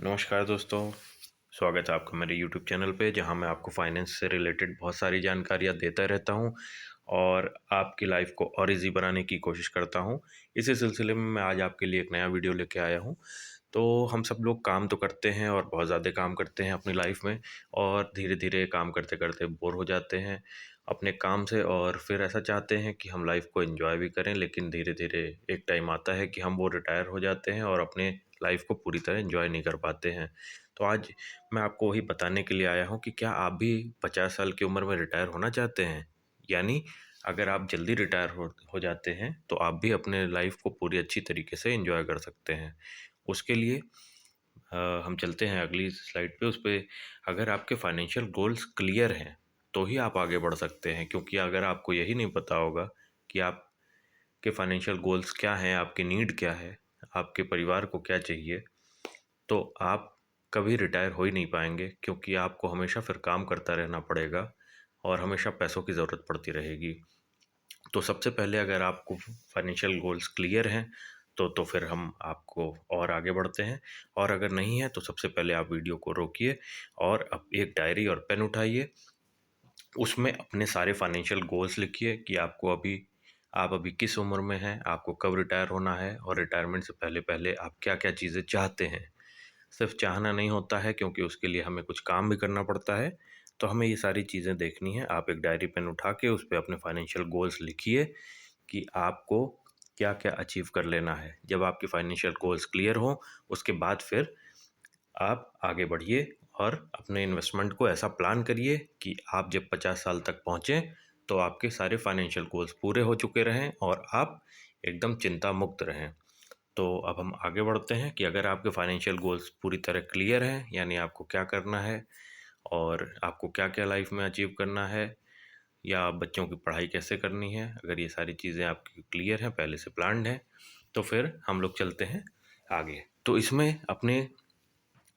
नमस्कार दोस्तों। स्वागत है आपका मेरे YouTube चैनल पे, जहां मैं आपको फाइनेंस से रिलेटेड बहुत सारी जानकारियां देता रहता हूं और आपकी लाइफ को और इजी बनाने की कोशिश करता हूं। इसी सिलसिले में मैं आज आपके लिए एक नया वीडियो लेके आया हूं। तो हम सब लोग काम तो करते हैं और बहुत ज़्यादा काम करते हैं अपनी लाइफ में, और धीरे धीरे काम करते करते बोर हो जाते हैं अपने काम से, और फिर ऐसा चाहते हैं कि हम लाइफ को एंजॉय भी करें, लेकिन धीरे धीरे एक टाइम आता है कि हम वो रिटायर हो जाते हैं और अपने लाइफ को पूरी तरह एंजॉय नहीं कर पाते हैं। तो आज मैं आपको वही बताने के लिए आया हूँ कि क्या आप भी 50 साल की उम्र में रिटायर होना चाहते हैं। यानी अगर आप जल्दी रिटायर हो जाते हैं तो आप भी अपने लाइफ को पूरी अच्छी तरीके से एंजॉय कर सकते हैं। उसके लिए हम चलते हैं अगली स्लाइड पे। उस पे अगर आपके फाइनेंशियल गोल्स क्लियर हैं तो ही आप आगे बढ़ सकते हैं, क्योंकि अगर आपको यही नहीं पता होगा कि आपके फाइनेंशियल गोल्स क्या हैं, आपकी नीड क्या है, आपके परिवार को क्या चाहिए, तो आप कभी रिटायर हो ही नहीं पाएंगे, क्योंकि आपको हमेशा फिर काम करता रहना पड़ेगा और हमेशा पैसों की ज़रूरत पड़ती रहेगी। तो सबसे पहले अगर आपको फाइनेंशियल गोल्स क्लियर हैं तो फिर हम आपको और आगे बढ़ते हैं। और अगर नहीं है तो सबसे पहले आप वीडियो को रोकिए और अब एक डायरी और पेन उठाइए। उसमें अपने सारे फाइनेंशियल गोल्स लिखिए कि आप अभी किस उम्र में हैं, आपको कब रिटायर होना है, और रिटायरमेंट से पहले पहले आप क्या क्या चीज़ें चाहते हैं। सिर्फ चाहना नहीं होता है, क्योंकि उसके लिए हमें कुछ काम भी करना पड़ता है। तो हमें ये सारी चीज़ें देखनी है। आप एक डायरी पेन उठा के उस पे अपने फाइनेंशियल गोल्स लिखिए कि आपको क्या क्या अचीव कर लेना है। जब आपके फाइनेंशियल गोल्स क्लियर हों, उसके बाद फिर आप आगे बढ़िए और अपने इन्वेस्टमेंट को ऐसा प्लान करिए कि आप जब 50 साल तक पहुँचें तो आपके सारे फाइनेंशियल गोल्स पूरे हो चुके रहें और आप एकदम चिंता मुक्त रहें। तो अब हम आगे बढ़ते हैं कि अगर आपके फाइनेंशियल गोल्स पूरी तरह क्लियर हैं, यानी आपको क्या करना है और आपको क्या क्या लाइफ में अचीव करना है, या बच्चों की पढ़ाई कैसे करनी है, अगर ये सारी चीज़ें आपकी क्लियर हैं, पहले से प्लान्ड हैं, तो फिर हम लोग चलते हैं आगे। तो इसमें अपने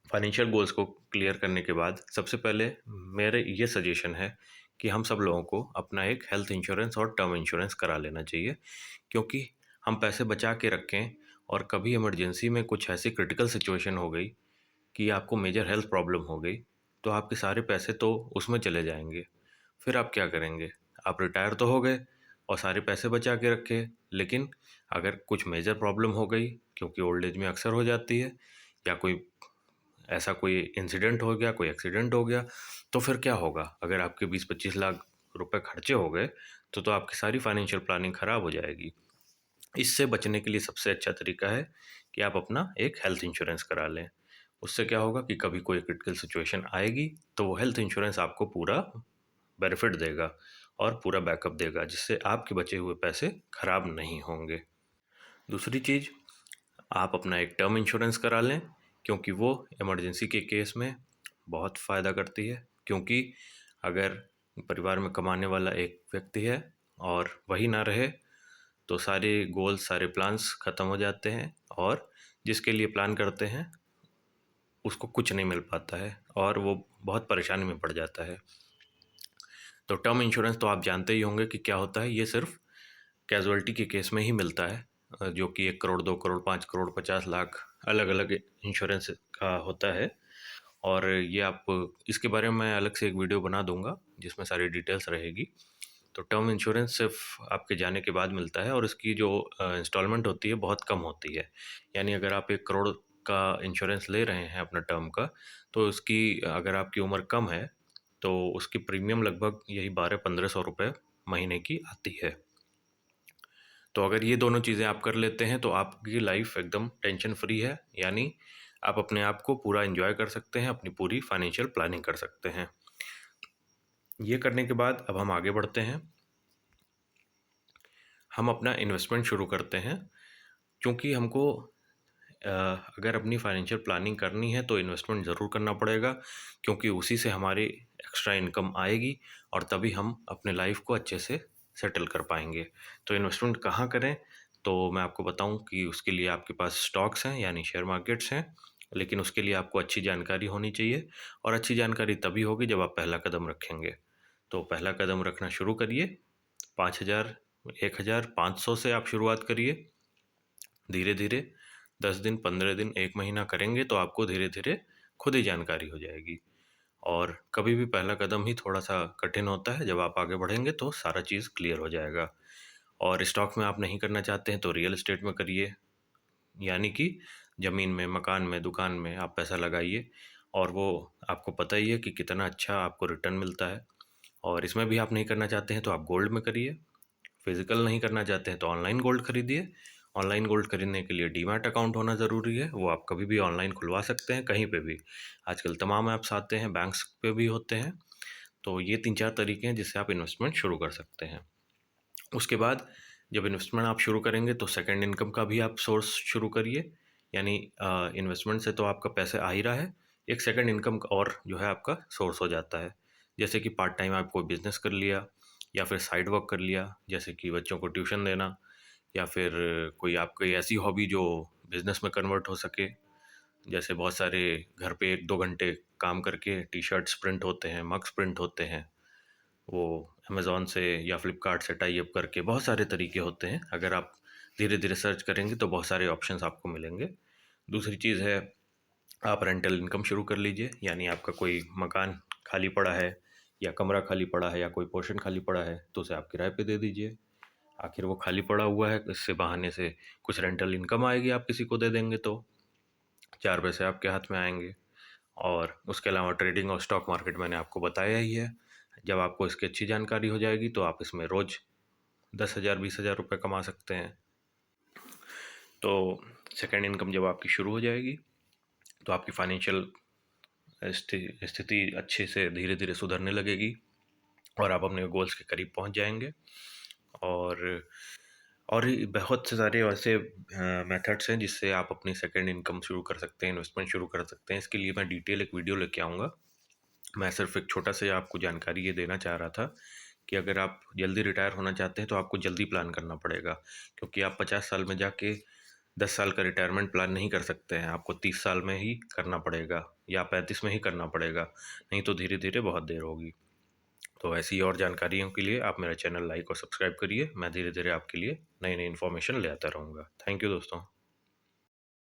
फाइनेंशियल गोल्स को क्लियर करने के बाद सबसे पहले मेरे ये सजेशन है कि हम सब लोगों को अपना एक हेल्थ इंश्योरेंस और टर्म इंश्योरेंस करा लेना चाहिए, क्योंकि हम पैसे बचा के रखें और कभी इमरजेंसी में कुछ ऐसी क्रिटिकल सिचुएशन हो गई कि आपको मेजर हेल्थ प्रॉब्लम हो गई, तो आपके सारे पैसे तो उसमें चले जाएंगे। फिर आप क्या करेंगे? आप रिटायर तो हो गए और सारे पैसे बचा के रखे, लेकिन अगर कुछ मेजर प्रॉब्लम हो गई, क्योंकि ओल्ड एज में अक्सर हो जाती है, या कोई इंसिडेंट हो गया, कोई एक्सीडेंट हो गया, तो फिर क्या होगा? अगर आपके 20-25 लाख रुपए खर्चे हो गए तो आपकी सारी फाइनेंशियल प्लानिंग खराब हो जाएगी। इससे बचने के लिए सबसे अच्छा तरीका है कि आप अपना एक हेल्थ इंश्योरेंस करा लें। उससे क्या होगा कि कभी कोई क्रिटिकल सिचुएशन आएगी तो वो हेल्थ इंश्योरेंस आपको पूरा बेनिफिट देगा और पूरा बैकअप देगा, जिससे आपके बचे हुए पैसे खराब नहीं होंगे। दूसरी चीज़, आप अपना एक टर्म इंश्योरेंस करा लें, क्योंकि वो इमरजेंसी के केस में बहुत फ़ायदा करती है। क्योंकि अगर परिवार में कमाने वाला एक व्यक्ति है और वही ना रहे, तो सारे गोल्स, सारे प्लान्स ख़त्म हो जाते हैं, और जिसके लिए प्लान करते हैं उसको कुछ नहीं मिल पाता है और वो बहुत परेशानी में पड़ जाता है। तो टर्म इंश्योरेंस तो आप जानते ही होंगे कि क्या होता है। ये सिर्फ कैजुअल्टी के केस में ही मिलता है, जो कि 1 करोड़, 2 करोड़, 5 करोड़, 50 लाख, अलग अलग इंश्योरेंस का होता है। और ये आप इसके बारे में मैं अलग से एक वीडियो बना दूंगा जिसमें सारी डिटेल्स रहेगी। तो टर्म इंश्योरेंस सिर्फ आपके जाने के बाद मिलता है, और इसकी जो इंस्टॉलमेंट होती है बहुत कम होती है। यानी अगर आप 1 करोड़ का इंश्योरेंस ले रहे हैं अपना टर्म का, तो उसकी अगर आपकी उम्र कम है तो उसकी प्रीमियम लगभग यही 1200-1500 रुपये महीने की आती है। तो अगर ये दोनों चीज़ें आप कर लेते हैं तो आपकी लाइफ एकदम टेंशन फ्री है। यानी आप अपने आप को पूरा एंजॉय कर सकते हैं, अपनी पूरी फाइनेंशियल प्लानिंग कर सकते हैं। ये करने के बाद अब हम आगे बढ़ते हैं। हम अपना इन्वेस्टमेंट शुरू करते हैं, क्योंकि हमको अगर अपनी फाइनेंशियल प्लानिंग करनी है तो इन्वेस्टमेंट ज़रूर करना पड़ेगा, क्योंकि उसी से हमारी एक्स्ट्रा इनकम आएगी और तभी हम अपने लाइफ को अच्छे से सेटल कर पाएंगे। तो इन्वेस्टमेंट कहाँ करें? तो मैं आपको बताऊं कि उसके लिए आपके पास स्टॉक्स हैं, यानी शेयर मार्केट्स हैं, लेकिन उसके लिए आपको अच्छी जानकारी होनी चाहिए, और अच्छी जानकारी तभी होगी जब आप पहला कदम रखेंगे। तो पहला कदम रखना शुरू करिए। 5,000, 1,000, 500 से आप शुरुआत करिए धीरे धीरे। 10 दिन, 15 दिन, 1 महीना करेंगे तो आपको धीरे-धीरे खुद ही जानकारी हो जाएगी। और कभी भी पहला कदम ही थोड़ा-सा कठिन होता है, जब आप आगे बढ़ेंगे तो सारा चीज़ क्लियर हो जाएगा। और स्टॉक में आप नहीं करना चाहते हैं तो रियल एस्टेट में करिए, यानी कि ज़मीन में, मकान में, दुकान में आप पैसा लगाइए और वो आपको पता ही है कि कितना अच्छा आपको रिटर्न मिलता है। और इसमें भी आप नहीं करना चाहते हैं तो आप गोल्ड में करिए। फिजिकल नहीं करना चाहते हैं तो ऑनलाइन गोल्ड खरीदिए। ऑनलाइन गोल्ड खरीदने के लिए डीमैट अकाउंट होना ज़रूरी है, वो आप कभी भी ऑनलाइन खुलवा सकते हैं, कहीं पे भी। आजकल तमाम ऐप्स आते हैं, बैंक्स पे भी होते हैं। तो ये 3-4 तरीके हैं जिससे आप इन्वेस्टमेंट शुरू कर सकते हैं। उसके बाद जब इन्वेस्टमेंट आप शुरू करेंगे तो सेकंड इनकम का भी आप सोर्स शुरू करिए। यानी इन्वेस्टमेंट से तो आपका पैसे आ ही रहा है, एक सेकंड इनकम का और जो है आपका सोर्स हो जाता है। जैसे कि पार्ट टाइम आप कोई बिज़नेस कर लिया या फिर साइड वर्क कर लिया, जैसे कि बच्चों को ट्यूशन देना, या फिर कोई आपकी ऐसी हॉबी जो बिज़नेस में कन्वर्ट हो सके। जैसे बहुत सारे घर पे 1-2 घंटे काम करके टी-शर्ट्स प्रिंट होते हैं, मग्स प्रिंट होते हैं, वो अमेज़न से या फ्लिपकार्ट से टाई अप करके बहुत सारे तरीके होते हैं। अगर आप धीरे-धीरे सर्च करेंगे तो बहुत सारे ऑप्शंस आपको मिलेंगे। दूसरी चीज़ है, आप रेंटल इनकम शुरू कर लीजिए, यानी आपका कोई मकान खाली पड़ा है या कमरा खाली पड़ा है या कोई पोर्शन खाली पड़ा है तो उसे आप किराए पे दे दीजिए। आखिर वो खाली पड़ा हुआ है, इससे बहाने से कुछ रेंटल इनकम आएगी, आप किसी को दे देंगे तो 4 पैसे आपके हाथ में आएँगे। और उसके अलावा ट्रेडिंग और स्टॉक मार्केट मैंने आपको बताया ही है। जब आपको इसकी अच्छी जानकारी हो जाएगी तो आप इसमें रोज़ 10,000 20,000 रुपये कमा सकते हैं। तो सेकंड इनकम जब आपकी शुरू हो जाएगी तो आपकी फाइनेंशियल स्थिति अच्छे से धीरे-धीरे सुधरने लगेगी और आप अपने गोल्स के करीब पहुंच जाएंगे। और ये बहुत से सारे ऐसे मेथड्स हैं जिससे आप अपनी सेकंड इनकम शुरू कर सकते हैं, इन्वेस्टमेंट शुरू कर सकते हैं। इसके लिए मैं डिटेल एक वीडियो लेके आऊँगा। मैं सिर्फ एक छोटा सा आपको जानकारी ये देना चाह रहा था कि अगर आप जल्दी रिटायर होना चाहते हैं तो आपको जल्दी प्लान करना पड़ेगा, क्योंकि आप 50 साल में जाके 10 साल का रिटायरमेंट प्लान नहीं कर सकते हैं। आपको 30 साल में ही करना पड़ेगा या 35 में ही करना पड़ेगा, नहीं तो धीरे धीरे बहुत देर होगी। तो ऐसी और जानकारियों के लिए आप मेरा चैनल लाइक और सब्सक्राइब करिए। मैं धीरे धीरे आपके लिए नई नई इन्फॉर्मेशन ले आता रहूँगा। थैंक यू दोस्तों।